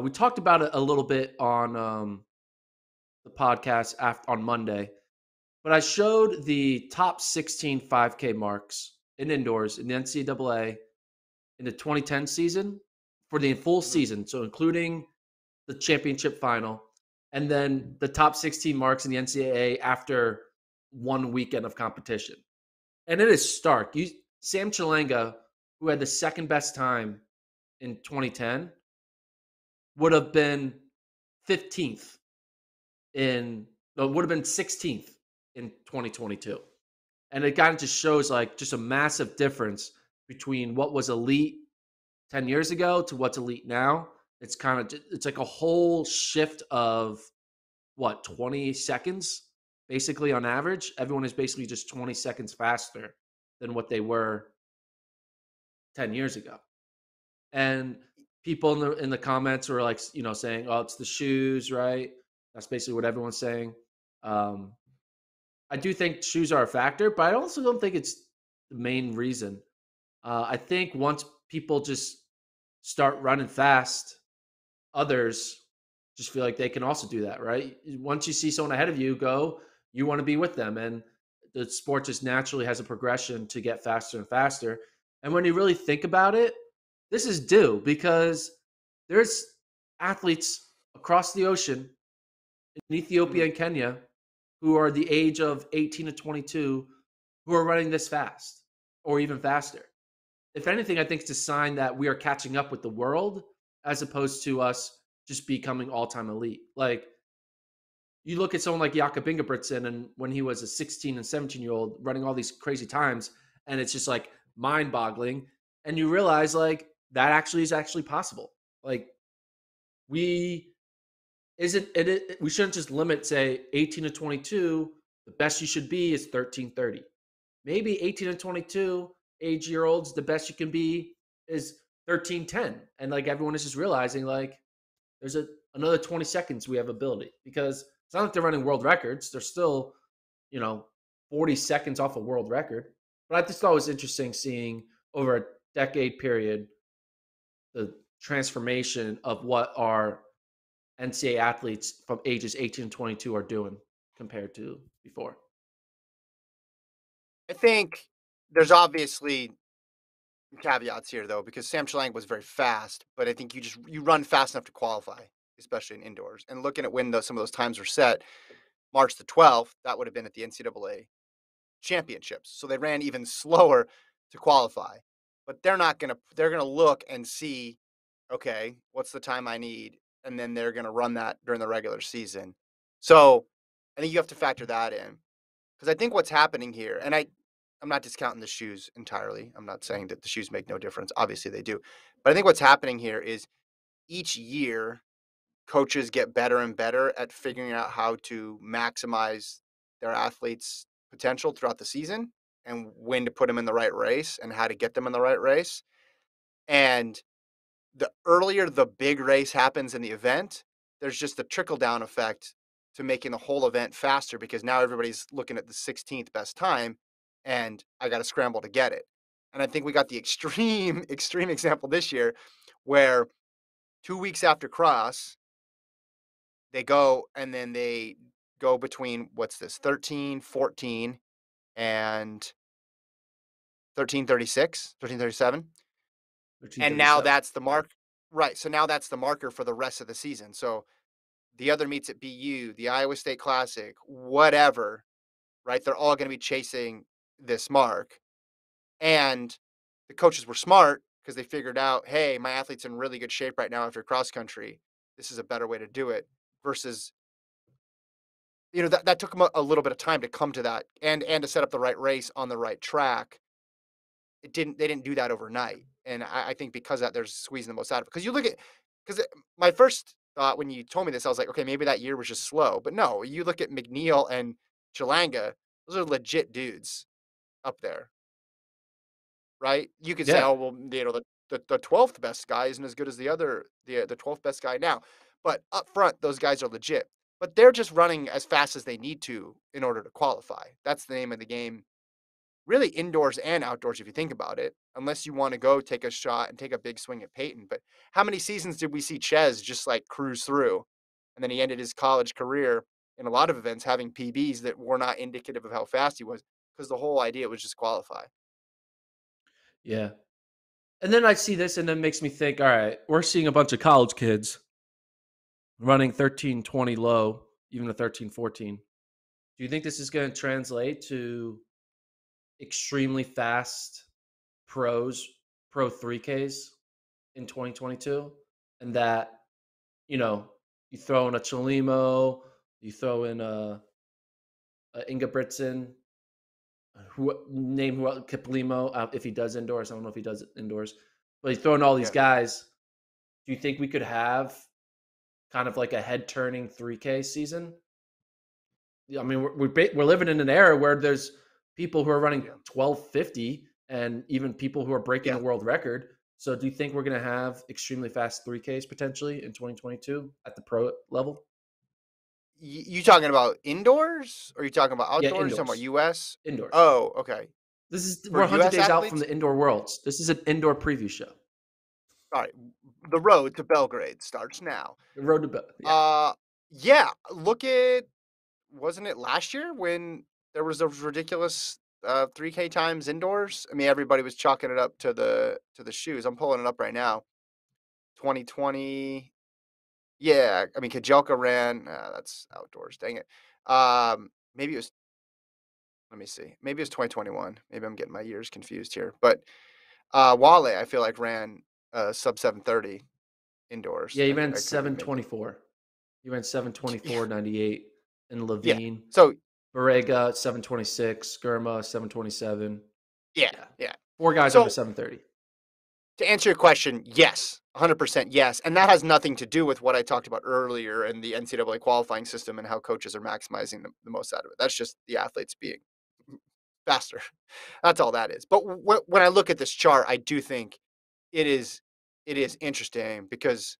We talked about it a little bit on the podcast on Monday, but I showed the top 16 5K marks in indoors in the NCAA in the 2010 season for the full Mhm. season, so including the championship final, and then the top 16 marks in the NCAA after one weekend of competition. And it is stark. Sam Chalanga, who had the second best time in 2010, would have been 15th in no, would have been 16th in 2022. And it kind of just shows like just a massive difference between what was elite 10 years ago to what's elite now. It's like a whole shift of what, 20 seconds basically on average. Everyone is basically just 20 seconds faster than what they were 10 years ago. And people in the comments were like, saying, "Oh, it's the shoes, right?" That's basically what everyone's saying. Um, I do think shoes are a factor, but I also don't think it's the main reason. I think once people just start running fast, others just feel like they can also do that, right? Once you see someone ahead of you go, you want to be with them. And the sport just naturally has a progression to get faster and faster. And when you really think about it, this is due because there's athletes across the ocean in Ethiopia Mhm. and Kenya who are the age of 18 to 22 who are running this fast or even faster. If anything, I think it's a sign that we are catching up with the world as opposed to us just becoming all-time elite. Like you look at someone like Jakob Ingebrigtsen and when he was a 16 and 17-year-old running all these crazy times, and it's just like mind-boggling. And you realize like that actually is actually possible. Like we isn't it, we shouldn't just limit, say, 18 to 22. The best you should be is 13:30. Maybe 18 to 22 year olds, the best you can be is 13:10. And like everyone is just realizing like there's another 20 seconds we have ability because it's not like they're running world records. They're still, you know, 40 seconds off a world record. But I just thought it was interesting seeing over a decade period the transformation of what our NCAA athletes from ages 18 and 22 are doing compared to before. I think there's obviously caveats here though, because Sam Chalang was very fast, but I think you run fast enough to qualify, especially in indoors. And looking at when some of those times were set, March the 12th, that would have been at the NCAA championships. So they ran even slower to qualify. But they're gonna look and see, okay, what's the time I need? And then they're gonna run that during the regular season. So I think you have to factor that in. Because I think what's happening here, and I'm not discounting the shoes entirely. I'm not saying that the shoes make no difference. Obviously they do. But I think what's happening here is each year coaches get better and better at figuring out how to maximize their athletes' potential throughout the season and when to put them in the right race and how to get them in the right race. And the earlier the big race happens in the event, there's just a trickle down effect to making the whole event faster because now everybody's looking at the 16th best time and I got to scramble to get it. And I think we got the extreme, extreme example this year where 2 weeks after cross, they go and then they go between what's this 13, 14, and 13:36, 13:37. And now 13:37. that's the mark. Right. So now that's the marker for the rest of the season. So the other meets at BU, the Iowa State Classic, whatever, right? They're all going to be chasing this mark. And the coaches were smart because they figured out, hey, my athlete's in really good shape right now after cross country. This is a better way to do it versus, that took them a little bit of time to come to that and to set up the right race on the right track. They didn't do that overnight. And I think because of that, they're squeezing the most out of it. Because you look at, because my first thought when you told me this, I was like, okay, maybe that year was just slow. But no, you look at McNeil and Chalanga, those are legit dudes up there, right? You could say, Yeah. oh, well, the 12th best guy isn't as good as the 12th best guy now. But up front, those guys are legit. But they're just running as fast as they need to in order to qualify. That's the name of the game really indoors and outdoors if you think about it, unless you want to go take a shot and take a big swing at Peyton. But how many seasons did we see Ches just like cruise through? And then he ended his college career in a lot of events having PBs that were not indicative of how fast he was because the whole idea was just qualify. Yeah. And then I see this and it makes me think, all right, we're seeing a bunch of college kids running 13:20 low, even a 13:14. Do you think this is going to translate to extremely fast pros, pro 3Ks in 2022? And that, you know, you throw in a Chalimo, you throw in a Ingebrigtsen, who Kiplimo, if he does indoors. I don't know if he does it indoors, but he's throwing all these Yeah. guys. Do you think we could have kind of like a head turning 3K season? I mean, we're living in an era where there's people who are running Yeah. 12:50 and even people who are breaking the Yeah. world record. So do you think we're going to have extremely fast 3Ks potentially in 2022 at the pro level? You talking about indoors or you talking about Yeah, outdoors? You talking about indoors. US? Indoors. Oh, okay. This is For we're 100 US days out from athletes? the indoor worlds. This is an indoor preview show. All right. The road to Belgrade starts now. The road to yeah. Uh yeah, look at wasn't it last year when there was those ridiculous 3K times indoors? I mean, everybody was chalking it up to the shoes. I'm pulling it up right now. 2020. Yeah, I mean Kajelka ran. That's outdoors. Dang it. Maybe it was. Let me see. Maybe it was 2021. Maybe I'm getting my years confused here. But Wale, I feel like ran sub 730 indoors. Yeah, he ran I could be making. 7:24. He ran 7:24.98 and Yeah. Levine. So Barrega 7:26, Gurma 7:27. yeah, Yeah. yeah. 4 guys under So 7:30. to answer your question, yes, 100% yes. And that has nothing to do with what I talked about earlier in the NCAA qualifying system and how coaches are maximizing the most out of it. That's just the athletes being faster. That's all that is. But when I look at this chart, I do think it is it is interesting because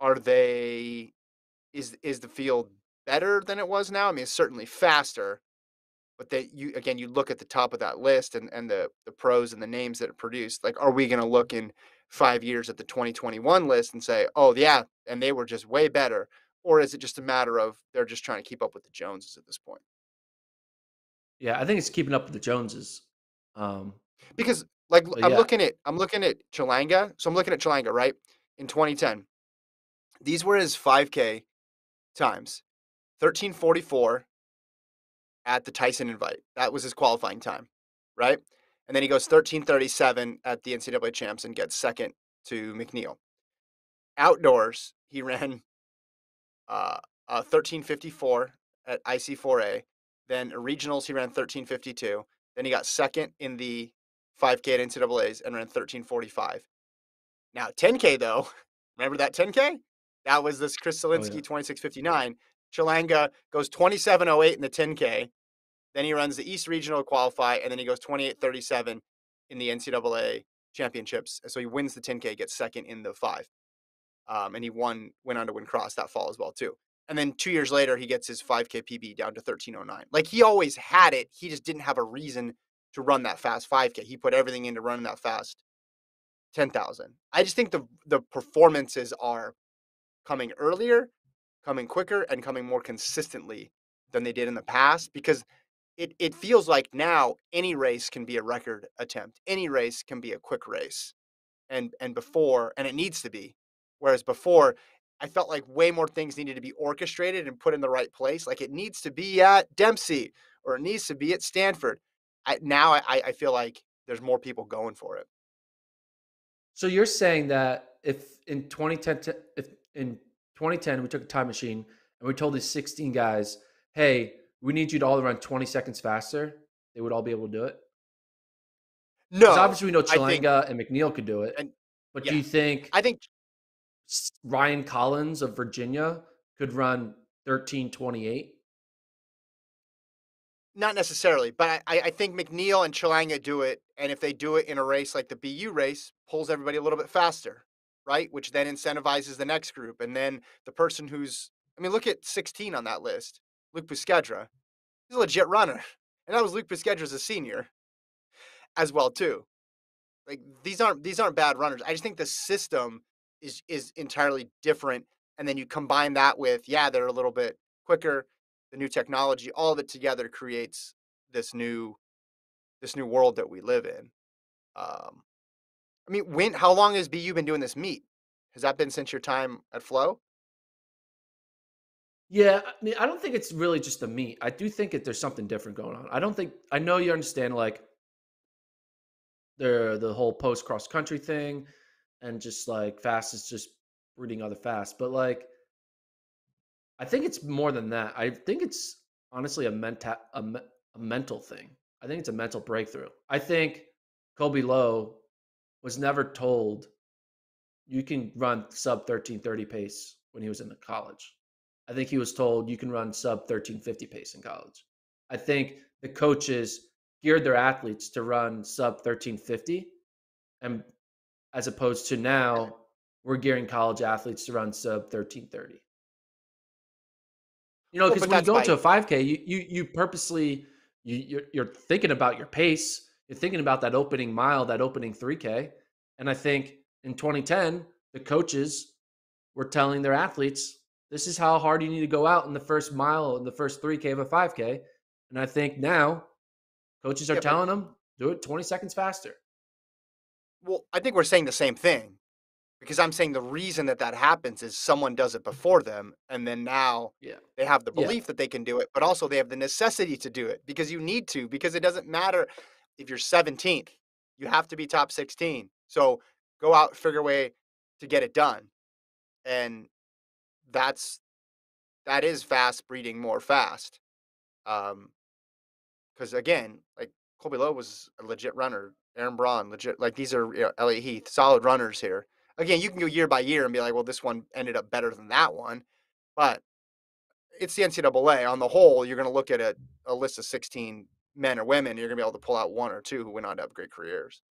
are they is the field better than it was now? I mean, it's certainly faster, but they you again you look at the top of that list and the pros and the names that it produced. Like, are we going to look in 5 years at the 2021 list and say, oh yeah, and they were just way better, or is it just a matter of they're just trying to keep up with the Joneses at this point? Yeah, I think it's keeping up with the Joneses. Um, Because like but yeah, I'm looking at Chalanga, so I'm looking at Chalanga right in 2010. These were his 5K times: 13:44 at the Tyson Invite. That was his qualifying time, right? And then he goes 13:37 at the NCAA champs and gets second to McNeil. Outdoors, he ran 13:54 at IC4A. Then regionals, he ran 13:52. Then he got second in the 5K at NCAA's and ran 13:45. Now 10K though, remember that 10K? That was this Chris oh yeah. Zielinski 26:59. Chalanga goes 27:08 in the 10K. Then he runs the East Regional to qualify, and then he goes 28:37 in the NCAA championships. So he wins the 10K, gets second in the five, and he went on to win cross that fall as well too. And then 2 years later, he gets his 5K PB down to 13:09. Like he always had it, he just didn't have a reason to run that fast 5K. He put everything into running that fast 10,000. I just think the performances are coming earlier, coming quicker, and coming more consistently than they did in the past because it feels like now any race can be a record attempt. Any race can be a quick race. And before, and it needs to be. Whereas before, I felt like way more things needed to be orchestrated and put in the right place. Like it needs to be at Dempsey or it needs to be at Stanford. I feel like there's more people going for it. So you're saying that if in 2010 we took a time machine and we told these 16 guys, "Hey, we need you to all run 20 seconds faster," they would all be able to do it? Because No, obviously we know I think, Chalanga and McNeil could do it, and but do yeah, you think I think Ryan Collins of Virginia could run 13:28? not necessarily, but I think McNeil and Chalanga do it, and if they do it in a race like the BU race, pulls everybody a little bit faster, right? Which then incentivizes the next group, and then the person who's, I mean, look at 16 on that list, Luke Buscedra. He's a legit runner. and that was Luke Piskedra as a senior as well too. Like these aren't bad runners. I just think the system is entirely different, and then you combine that with yeah, they're a little bit quicker, the new technology, all of it together creates this new this new world that we live in. Um, I mean, when how long has BU been doing this meet? Has that been since your time at Flow? Yeah, I mean, I don't think it's really just the meat. I do think there's something different going on. I don't think I know you understand like the whole post cross country thing, and just like fast is just breeding other fast. But like, I think it's more than that. I think it's honestly a mental thing. I think it's a mental breakthrough. I think Kobe Lowe was never told you can run sub 13:30 pace when he was in college. I think he was told you can run sub 13:50 pace in college. I think the coaches geared their athletes to run sub 13:50, and as opposed to Okay. now we're gearing college athletes to run sub 13:30. You know, Well, because but when you that's go into by a 5K, you purposely you're thinking about your pace. You're thinking about that opening mile, that opening 3K. And I think in 2010, the coaches were telling their athletes, this is how hard you need to go out in the first mile, in the first 3K of a 5K. And I think now coaches are yeah, but telling them, do it 20 seconds faster. well, I think we're saying the same thing. Because I'm saying the reason that that happens is someone does it before them, and then now Yeah. they have the Yeah. belief that they can do it, but also they have the necessity to do it because you need to, because it doesn't matter if you're 17th, you have to be top 16. So go out, figure a way to get it done. And that's that is fast breeding more fast. Because again, like Colby Lowe was a legit runner, Aaron Braun, legit. Like these are Elliot Heath, solid runners here. Again, you can go year by year and be like, well, this one ended up better than that one, but it's the NCAA. On the whole, you're going to look at a list of 16 men or women, and you're going to be able to pull out one or two who went on to have great careers.